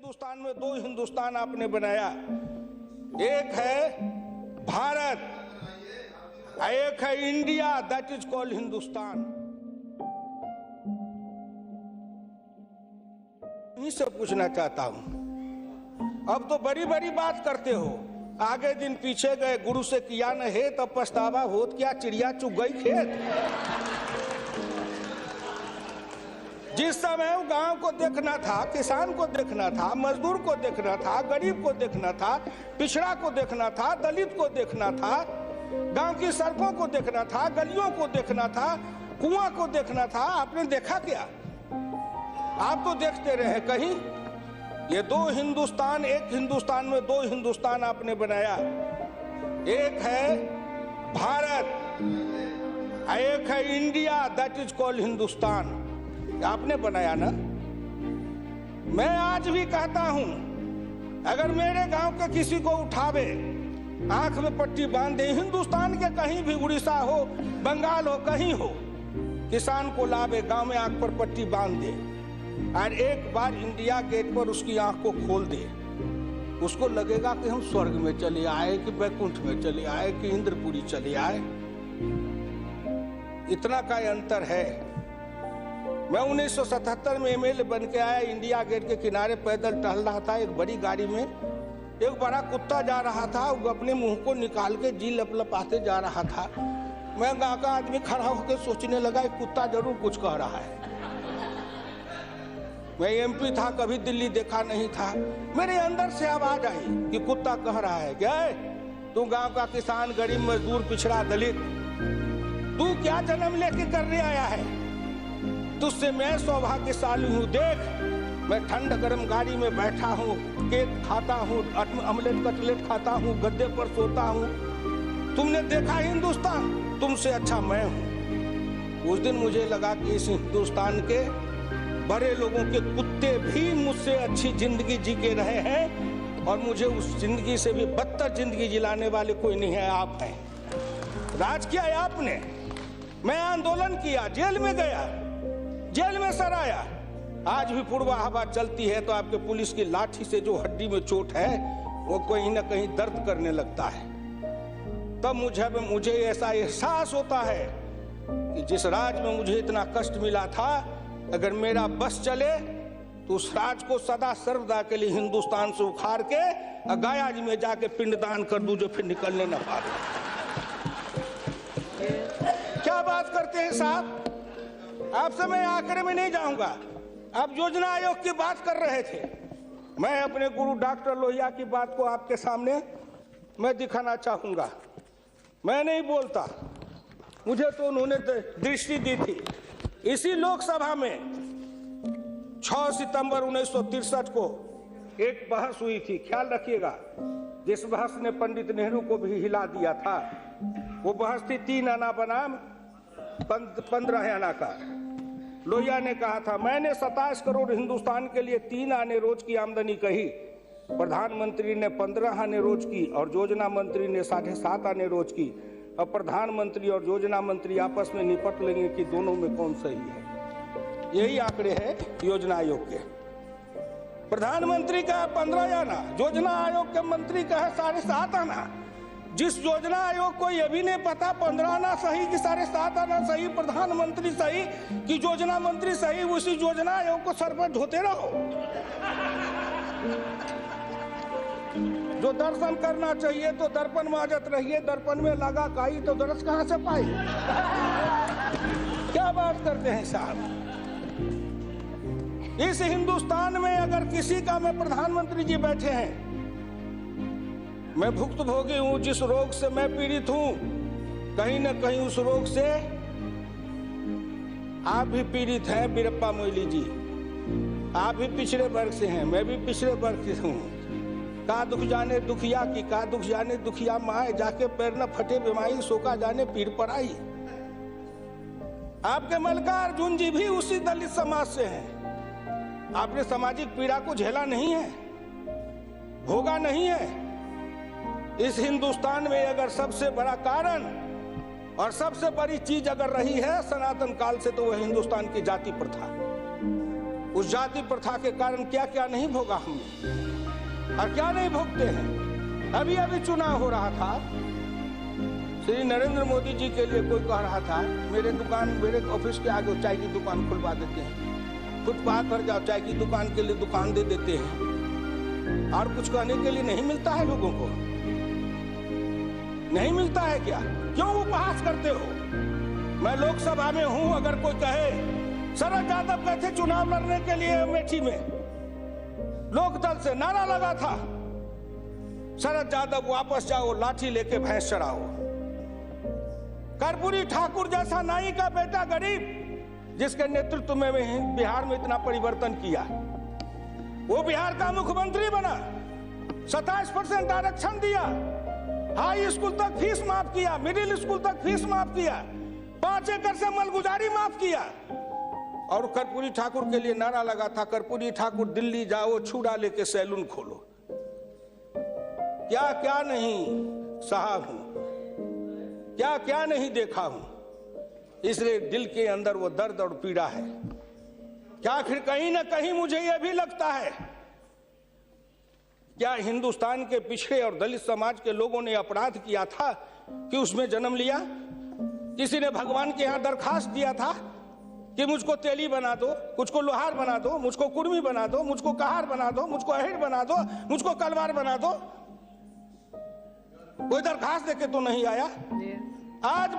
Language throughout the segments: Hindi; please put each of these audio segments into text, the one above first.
हिंदुस्तान में दो हिंदुस्तान आपने बनाया, एक है भारत, एक है India, that is called Hindustan. इन्हीं से पूछना चाहता हूं, अब तो बड़ी बड़ी बात करते हो, आगे दिन पीछे गए, गुरु से किया न है तब पछतावा होत क्या, चिड़िया चुग गई खेत। जिस समय गांव को देखना था, किसान को देखना था, मजदूर को देखना था, गरीब को देखना था, पिछड़ा को देखना था, दलित को देखना था, गांव की सड़कों को देखना था, गलियों को देखना था, कुआं को देखना था, आपने देखा क्या? आप तो देखते रहे कहीं। ये दो हिंदुस्तान, एक हिंदुस्तान में दो हिंदुस्तान आपने बनाया, एक है भारत, एक है India, that is called Hindustan. आपने बनाया ना। मैं आज भी कहता हूं, अगर मेरे गांव के किसी को उठावे, आंख में पट्टी बांध दे, हिंदुस्तान के कहीं भी, उड़ीसा हो, बंगाल हो, कहीं हो, किसान को लावे, गांव में आंख पर पट्टी बांध दे और एक बार इंडिया गेट पर उसकी आंख को खोल दे, उसको लगेगा कि हम स्वर्ग में चले आए, कि बैकुंठ में चले आए, कि इंद्रपुरी चले आए। इतना का अंतर है। मैं 1977 में एमएलए बन के आया, इंडिया गेट के किनारे पैदल टहल रहा था, एक बड़ी गाड़ी में एक बड़ा कुत्ता जा रहा था, वो अपने मुंह को निकाल के जी लपलपाते जा रहा था। मैं गांव का आदमी खड़ा होकर सोचने लगा, एक कुत्ता जरूर कुछ कह रहा है। मैं एमपी था, कभी दिल्ली देखा नहीं था, मेरे अंदर से आवाज आई कि कुत्ता कह रहा है, क्या है तू गांव का किसान, गरीब, मजदूर, पिछड़ा, दलित, तू क्या जन्म लेके करने आया है? तुझसे मैं सौभाग्यशाली हूँ। देख, मैं ठंड गर्म गाड़ी में बैठा हूँ, केक खाता हूँ, ऑमलेट कटलेट खाता हूँ, गद्दे पर सोता हूँ। तुमने देखा हिंदुस्तान? तुमसे अच्छा मैं हूँ। उस दिन मुझे लगा कि इस हिंदुस्तान के बड़े लोगों के कुत्ते भी मुझसे अच्छी जिंदगी जी के रहे हैं, और मुझे उस जिंदगी से भी बदतर जिंदगी जिलाने वाले कोई नहीं है, आप हैं। राज किया है आपने। मैं आंदोलन किया, जेल में गया, जेल में सराया। आज भी पूर्वा हवा चलती है तो आपके पुलिस की लाठी से जो हड्डी में चोट है वो कहीं ना कहीं दर्द करने लगता है। तब मुझे ऐसा एहसास होता है कि जिस राज में मुझे इतना कष्ट मिला था, अगर मेरा बस चले तो उस राज को सदा सर्वदा के लिए हिंदुस्तान से उखाड़ के गया जी में जाके पिंडदान कर दूं, जो फिर निकलने न पाए। क्या बात करते हैं साहब? आपसे मैं आंकड़े में नहीं जाऊंगा। आप योजना आयोग की बात कर रहे थे, मैं अपने गुरु डॉक्टर लोहिया की बात को आपके सामने मैं दिखाना चाहूंगा। मैं नहीं बोलता, मुझे तो उन्होंने दृष्टि दी थी। इसी लोकसभा में 6 सितंबर 1963 को एक बहस हुई थी, ख्याल रखिएगा, जिस बहस ने पंडित नेहरू को भी हिला दिया था। वो बहस थी 3 आना बनाम 15 आना का। लोहिया ने कहा था, मैंने 27 करोड़ हिंदुस्तान के लिए 3 आने रोज की आमदनी कही, प्रधानमंत्री ने 15 आने रोज की और योजना मंत्री ने 7.5 आने रोज की। अब प्रधानमंत्री और योजना मंत्री आपस में निपट लेंगे कि दोनों में कौन सही है। यही आंकड़े हैं योजना आयोग के। प्रधानमंत्री का 15 आना, योजना आयोग के मंत्री का है 7.5 आना। जिस योजना आयोग को यह भी नहीं पता 15 आना सही कि 7.5 आना सही, प्रधानमंत्री सही कि योजना मंत्री सही, उसी योजना आयोग को सर पर ढोते रहो। जो दर्शन करना चाहिए तो दर्पण माजत रहिए, दर्पण में लगा काई तो दर्श कहां से पाई? क्या बात करते हैं साहब? इस हिंदुस्तान में अगर किसी का में प्रधानमंत्री जी बैठे हैं, मैं भुक्तभोगी हूं, जिस रोग से मैं पीड़ित हूं, कहीं न कहीं उस रोग से आप भी पीड़ित हैं। बीरप्पा मोइली जी, आप भी पिछड़े वर्ग से हैं, मैं भी पिछड़े वर्ग से हूं। का दुख जाने दुखिया की, का दुख जाने दुखिया माए, जाके पैर न फटे बीमारी, सोका जाने पीर पर आई। आपके मल्लिकार्जुन जी भी उसी दलित समाज से हैं। आपने सामाजिक पीड़ा को झेला नहीं है, भोगा नहीं है। इस हिंदुस्तान में अगर सबसे बड़ा कारण और सबसे बड़ी चीज अगर रही है सनातन काल से, तो वह हिंदुस्तान की जाति प्रथा। उस जाति प्रथा के कारण क्या क्या नहीं भोगा हमने और क्या नहीं भोगते हैं। अभी अभी चुनाव हो रहा था, श्री नरेंद्र मोदी जी के लिए कोई कह रहा था मेरे ऑफिस के आगे चाय की दुकान खुलवा देते हैं, फुटपाथ पर जाओ चाय की दुकान के लिए दुकान दे देते हैं। और कुछ कहने के लिए नहीं मिलता है लोगों को, नहीं मिलता है क्या? क्यों उपहास करते हो? मैं लोकसभा में हूं, अगर कोई कहे शरद यादव गए थे चुनाव लड़ने के लिए अमेठी में, लोकदल से नारा लगा था शरद यादव वापस जाओ, लाठी लेके भैंस चराओ। कर्पूरी ठाकुर जैसा नाई का बेटा गरीब जिसके नेतृत्व में बिहार में इतना परिवर्तन किया, वो बिहार का मुख्यमंत्री बना, 27% आरक्षण दिया, हाई स्कूल तक फीस माफ किया, मिडिल स्कूल तक फीस माफ किया, 5 एकड़ से मलगुजारी माफ किया। और कर्पूरी ठाकुर के लिए नारा लगा था कर्पूरी ठाकुर दिल्ली जाओ, छुड़ा लेके सैलून खोलो। क्या क्या नहीं सहा हूं, क्या क्या नहीं देखा हूं, इसलिए दिल के अंदर वो दर्द और पीड़ा है। क्या फिर कहीं ना कहीं मुझे यह भी लगता है, क्या हिंदुस्तान के पिछड़े और दलित समाज के लोगों ने अपराध किया था कि उसमें जन्म लिया? किसी ने भगवान के यहां दरखास्त दिया था कि मुझको तेली बना दो, मुझको लोहार बना दो, मुझको कुर्मी बना दो, मुझको कहार बना दो, मुझको अहिर बना दो, मुझको कलवार बना दो? कोई दरखास्त देके तो नहीं आया। आज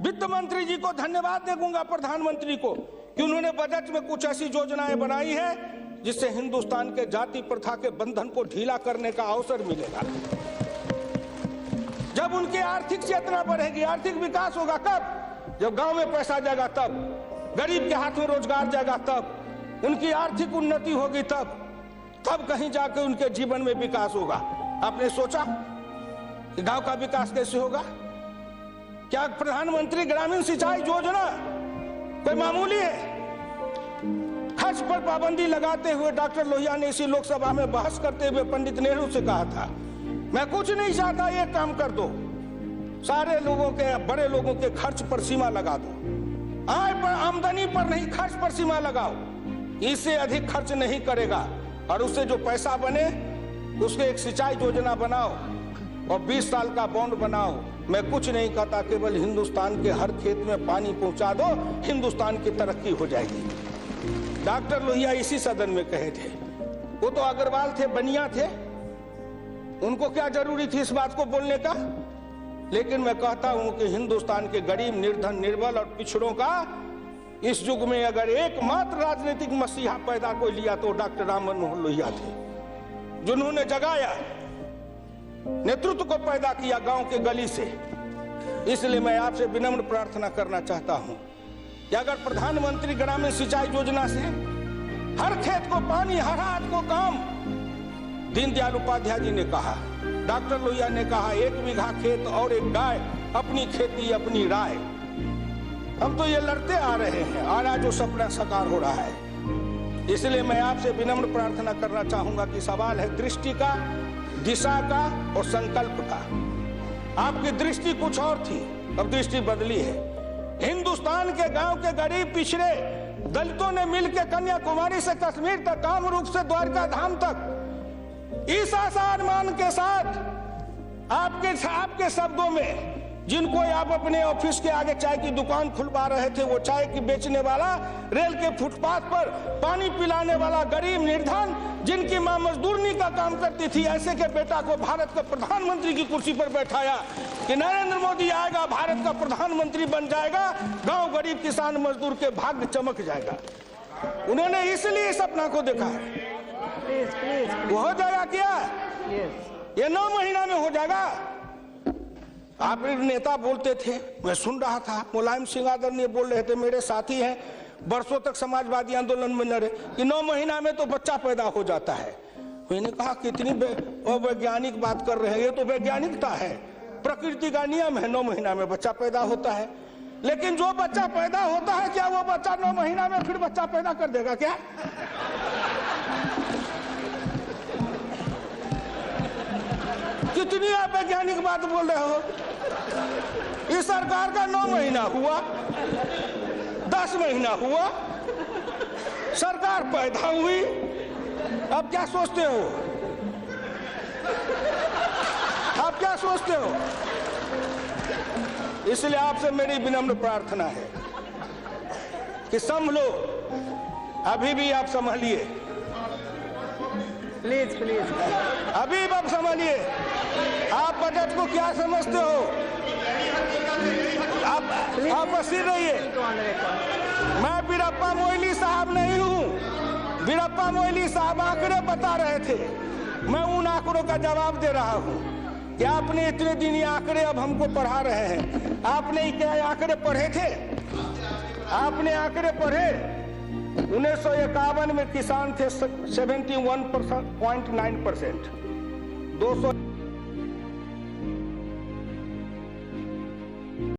वित्त मंत्री जी को धन्यवाद दूंगा, प्रधानमंत्री को, कि उन्होंने बजट में कुछ ऐसी योजनाएं बनाई है जिससे हिंदुस्तान के जाति प्रथा के बंधन को ढीला करने का अवसर मिलेगा। जब उनकी आर्थिक चेतना बढ़ेगी, आर्थिक विकास होगा कब? जब गांव में पैसा जाएगा तब, गरीब के हाथ में रोजगार जाएगा तब, उनकी आर्थिक उन्नति होगी तब कहीं जाके उनके जीवन में विकास होगा। आपने सोचा कि गांव का विकास कैसे होगा? क्या प्रधानमंत्री ग्रामीण सिंचाई योजना कोई मामूली है? खर्च पर पाबंदी लगाते हुए डॉक्टर लोहिया ने इसी लोकसभा में बहस करते हुए पंडित नेहरू से कहा था, मैं कुछ नहीं चाहता, एक काम कर दो, सारे लोगों के, बड़े लोगों के खर्च पर सीमा लगा दो, आय पर, आमदनी पर नहीं, खर्च पर सीमा लगाओ, इससे अधिक खर्च नहीं करेगा, और उससे जो पैसा बने उसके एक सिंचाई योजना बनाओ और 20 साल का बॉन्ड बनाओ। मैं कुछ नहीं कहता, केवल हिंदुस्तान के हर खेत में पानी पहुंचा दो, हिंदुस्तान की तरक्की हो जाएगी। डॉक्टर लोहिया इसी सदन में कहे थे। वो तो अग्रवाल थे, बनिया थे, उनको क्या जरूरी थी इस बात को बोलने का? लेकिन मैं कहता हूं कि हिंदुस्तान के गरीब, निर्धन, निर्बल और पिछड़ों का इस युग में अगर एकमात्र राजनीतिक मसीहा पैदा कोई लिया तो डॉक्टर राम मनोहर लोहिया थे, जिन्होंने जगाया, नेतृत्व को पैदा किया गांव के गली से। इसलिए मैं आपसे विनम्र प्रार्थना करना चाहता हूं कि अगर प्रधानमंत्री ग्रामीण सिंचाई योजना से हर खेत को पानी, हर हाथ को काम, दीनदयाल उपाध्याय जी ने कहा, डॉक्टर लोहिया ने कहा, 1 बीघा खेत और 1 गाय, अपनी खेती अपनी राय। हम तो ये लड़ते आ रहे हैं और आज वो सपना साकार हो रहा है। इसलिए मैं आपसे विनम्र प्रार्थना करना चाहूंगा कि सवाल है दृष्टि का, दिशा का और संकल्प का। आपकी दृष्टि कुछ और थी, अब दृष्टि बदली है। हिंदुस्तान के गांव के गरीब, पिछड़े दलितों ने मिलकर कन्याकुमारी से कश्मीर तक, कामरूप से द्वारका धाम तक, इस आसान के साथ आपके शब्दों में, जिनको आप अपने ऑफिस के आगे चाय की दुकान खुलवा रहे थे, वो चाय की बेचने वाला, रेल के फुटपाथ पर पानी पिलाने वाला गरीब, निर्धन, जिनकी मां मजदूरनी का काम करती थी, ऐसे के बेटा को भारत के प्रधानमंत्री की कुर्सी पर बैठाया कि नरेंद्र मोदी आएगा, भारत का प्रधानमंत्री बन जाएगा, गांव गरीब, किसान, मजदूर के भाग्य चमक जाएगा। उन्होंने इसलिए सपना को देखा है। वो हो जाएगा क्या? ये 9 महीना में हो जाएगा। आप नेता बोलते थे, मैं सुन रहा था, मुलायम सिंह आदरणीय बोल रहे थे, मेरे साथी हैं, बरसों तक समाजवादी आंदोलन में लड़े, कि 9 महीना में तो बच्चा पैदा हो जाता है। मैंने कहा कितनी वैज्ञानिक बात कर रहे हैं, ये तो वैज्ञानिकता है, प्रकृति का नियम है, 9 महीना में बच्चा पैदा होता है। लेकिन जो बच्चा पैदा होता है, क्या वो बच्चा 9 महीना में फिर बच्चा पैदा कर देगा क्या? कितनी आप वैज्ञानिक बात बोल रहे हो? इस सरकार का 9 महीना हुआ, 10 महीना हुआ, सरकार सरकार पैदा हुई, अब क्या सोचते हो? आप क्या सोचते हो? इसलिए आपसे मेरी विनम्र प्रार्थना है कि संभलो, अभी भी आप संभलिए, प्लीज प्लीज, अभी आप संभलिए। आप बजट को क्या समझते हो? आप बसीर रहिए। मैं वीरप्पा मोइली साहब नहीं हूं। वीरप्पा मोइली साहब आंकड़े बता रहे थे, मैं उन आंकड़ों का जवाब दे रहा हूं कि आपने इतने दिन ये आंकड़े अब हमको पढ़ा रहे हैं। आपने क्या आंकड़े पढ़े थे? आपने आंकड़े पढ़े? 1951 में किसान थे 71.9%, 200